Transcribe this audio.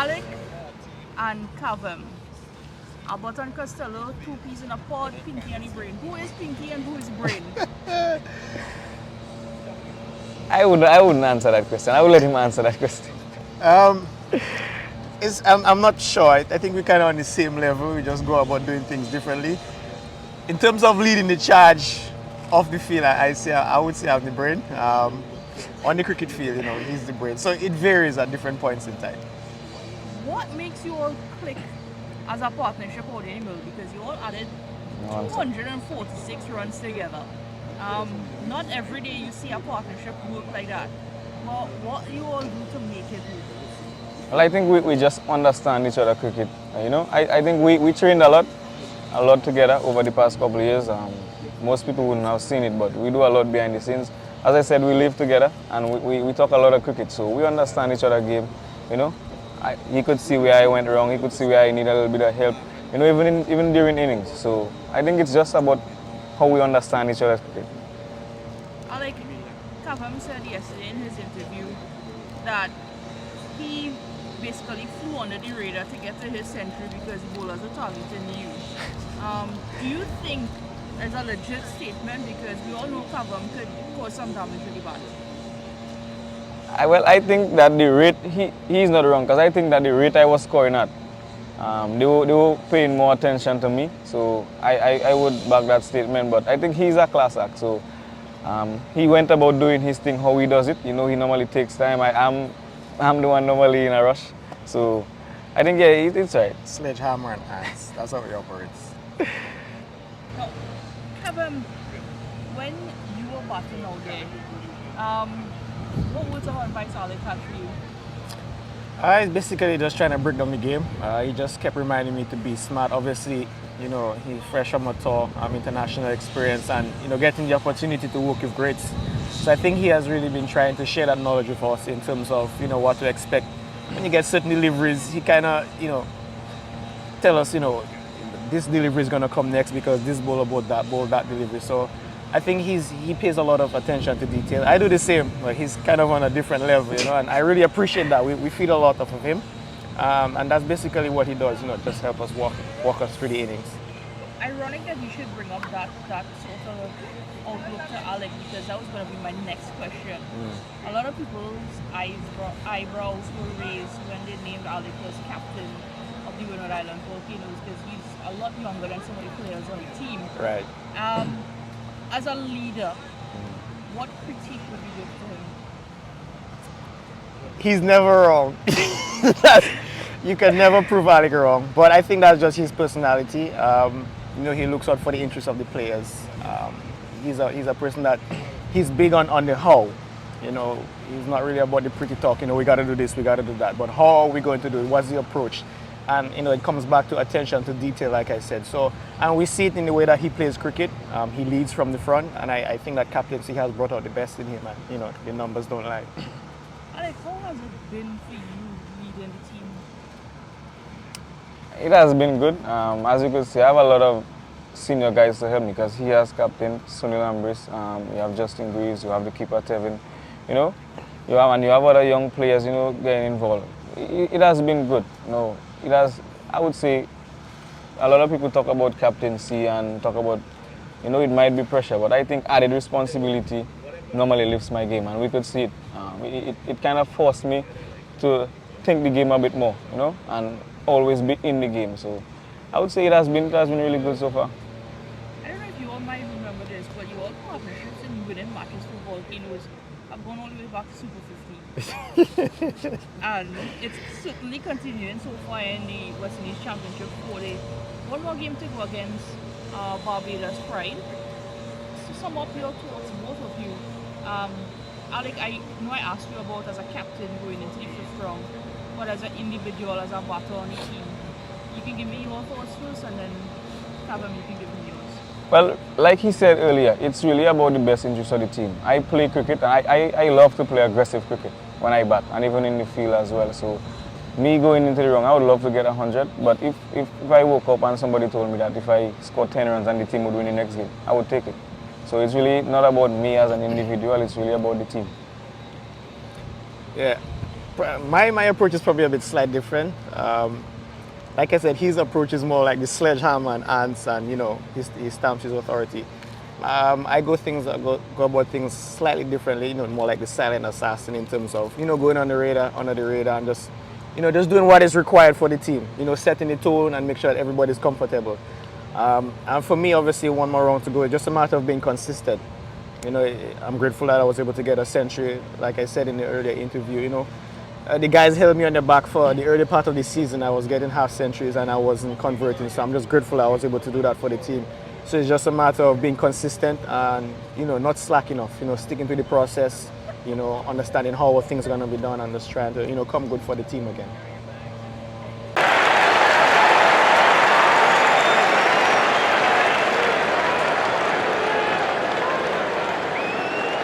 Alick and Kavem. Albert and Costello, two peas in a pod, Pinky and the brain. Who is Pinky and who is brain? I wouldn't answer that question. I would let him answer that question. I'm not sure. I think we're kind of on the same level. We just go about doing things differently. In terms of leading the charge off the field, I would say I'm the brain. On the cricket field, you know, he's the brain. So it varies at different points in time. What makes you all click as a partnership out in the middle? Because you all added 246 runs together. Not every day you see a partnership work like that. But what do you all do to make it work? Well, I think we just understand each other cricket. You know, I think we trained a lot together over the past couple of years. Most people wouldn't have seen it, but we do a lot behind the scenes. As I said, we live together and we talk a lot of cricket, so we understand each other's game. You know, he could see where I went wrong, he could see where I need a little bit of help. You know, even during innings. So I think it's just about how we understand each other's cricket. Alick, Kavem said yesterday in his interview that he basically flew under the radar to get to his century because bowlers are targeting you. Do you think it's a legit statement? Because we all know Kavem could cause some damage to the bat. Well, I think that the rate, he's not wrong, because I think that the rate I was scoring at, they were paying more attention to me, so I would back that statement. But I think he's a class act, so he went about doing his thing how he does it. You know, he normally takes time. I'm the one normally in a rush, so I think, yeah, it's right. Sledgehammer and hands, that's how he operates. Now, Kavem, when you were batting out there, what words of advice Alick had for you? He's basically just trying to break down the game. He just kept reminding me to be smart. Obviously, you know, he's fresh from a tour, international experience, and, you know, getting the opportunity to work with greats. So I think he has really been trying to share that knowledge with us in terms of, you know, what to expect. When you get certain deliveries, he kind of, you know, tell us, you know, this delivery is going to come next because this bowler bowled that delivery. So I think he pays a lot of attention to detail. I do the same, but he's kind of on a different level, you know, and I really appreciate that. We feed a lot off of him, and that's basically what he does, you know, just help us walk us through the innings. Ironic that you should bring up that sort of outlook to Alick, because that was going to be my next question. A lot of people's eyebrows were raised when they named Alick as captain of the Windward Islands Volcanoes, because he's a lot younger than some of the players on the team. Right. As a leader, what critique would you give to him? He's never wrong. You can never prove Alick wrong, but I think that's just his personality. You know, he looks out for the interests of the players. He's a person that he's big on the how. You know, he's not really about the pretty talk. You know, we got to do this, we got to do that. But how are we going to do it? What's the approach? And, you know, it comes back to attention to detail, like I said. So, and we see it in the way that he plays cricket. He leads from the front, and I think that captaincy has brought out the best in him. And, you know, the numbers don't lie. Alick, how has it been for you leading the team? It has been good. As you could see, I have a lot of senior guys to help me, because he has captain Sunil Ambrose, you have Justin Greaves, you have the keeper Tevin, you know, you have other young players, you know, getting involved. It has been good. You know, it has. I would say a lot of people talk about captaincy and talk about, you know, it might be pressure, but I think added responsibility normally lifts my game, and we could see it. It kind of forced me to think the game a bit more, you know, and always be in the game. So I would say it has been really good so far. I don't know if you all might remember this, but your all partnerships and winning matches for Volcanoes have gone all the way back to Super 50. And it's certainly continuing so far in the West Indies Championship for the one more game to go against Barbados Pride. To sum up your thoughts, both of you, Alick, I know I asked you about as a captain going into the fifth round, but as an individual, as a batter on the team, you can give me your thoughts first, and then Kavem, you can give me yours. Well, like he said earlier, it's really about the best interest of the team. I play cricket, and I love to play aggressive cricket when I bat, and even in the field as well. So me going into the round, I would love to get 100, but if I woke up and somebody told me that if I score 10 runs and the team would win the next game, I would take it. So it's really not about me as an individual, it's really about the team. Yeah. My approach is probably a bit slightly different. Like I said, his approach is more like the sledgehammer and ants, and he stamps his authority. I go about things slightly differently, more like the silent assassin in terms of going under the radar, and just just doing what is required for the team. Setting the tone and make sure that everybody's comfortable. And for me, obviously, one more round to go. It's just a matter of being consistent. I'm grateful that I was able to get a century, like I said in the earlier interview. The guys held me on the back for the early part of the season. I was getting half centuries and I wasn't converting, so I'm just grateful I was able to do that for the team. So it's just a matter of being consistent and not slacking off. Sticking to the process. Understanding how things are going to be done and just trying to come good for the team again.